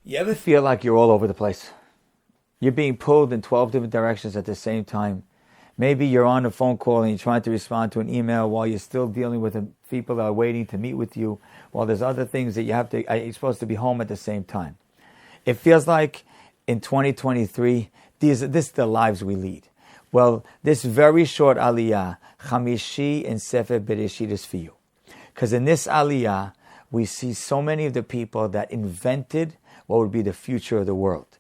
You ever feel like you're all over the place? You're being pulled in 12 different directions at the same time. Maybe you're on a phone call and you're trying to respond to an email while you're still dealing with the people that are waiting to meet with you, while there's other things that you're supposed to be home at the same time. It feels like in 2023, this is the lives we lead. Well, this very short aliyah, Chamishi in Sefer Bereshit, is for you. Because in this aliyah, we see so many of the people that invented what would be the future of the world.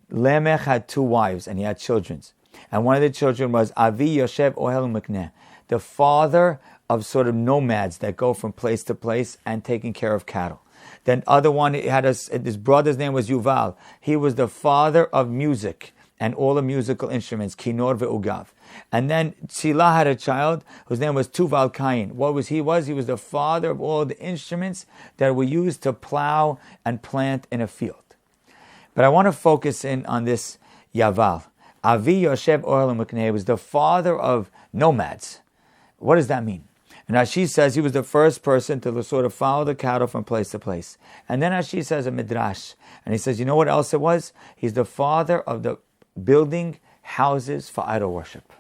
Lamech had 2 wives and he had children. And one of the children was Avi Yoshev Ohel Mekneh, the father of sort of nomads that go from place to place and taking care of cattle. Then other one, his brother's name was Yuval. He was the father of music and all the musical instruments, Kinor ve'ugav. And then Tzila had a child whose name was Tuval Kain. What was he? He was the father of all the instruments that were used to plow and plant in a field. But I want to focus in on this Yaval. Avi Yoshev Ohel Mekneh was the father of nomads. What does that mean? And Rashi says he was the first person to sort of follow the cattle from place to place. And then Rashi says a midrash. And he says, you know what else it was? He's the father of the building houses for idol worship.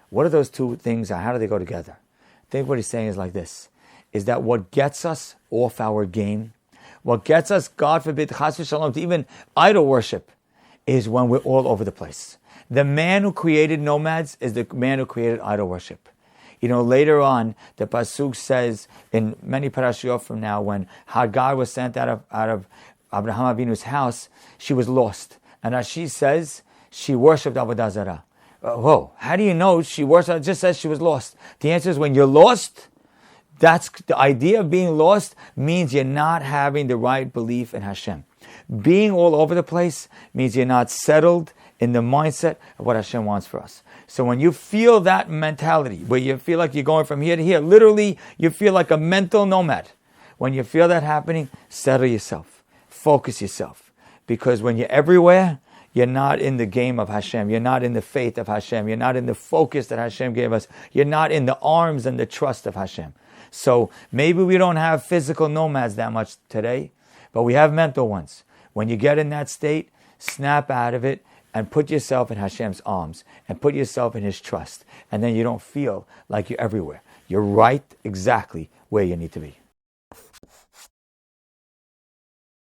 What are those 2 things? How do they go together? I think what he's saying is like this, is that what gets us off our game, what gets us, God forbid, chas v'shalom, to even idol worship, is when we're all over the place. The man who created nomads is the man who created idol worship. You know, later on, the pasuk says in many parashiyot from now, when Hagar was sent out of Abraham Avinu's house, she was lost. And as she says, she worshipped Avodah Zarah. Whoa, how do you know she worshipped? It just says she was lost. The answer is when you're lost, that's the idea of being lost means you're not having the right belief in Hashem. Being all over the place means you're not settled in the mindset of what Hashem wants for us. So when you feel that mentality, where you feel like you're going from here to here, literally you feel like a mental nomad. When you feel that happening, settle yourself. Focus yourself. Because when you're everywhere, you're not in the game of Hashem. You're not in the faith of Hashem. You're not in the focus that Hashem gave us. You're not in the arms and the trust of Hashem. So maybe we don't have physical nomads that much today, but we have mental ones. When you get in that state, snap out of it and put yourself in Hashem's arms and put yourself in His trust. And then you don't feel like you're everywhere. You're right exactly where you need to be.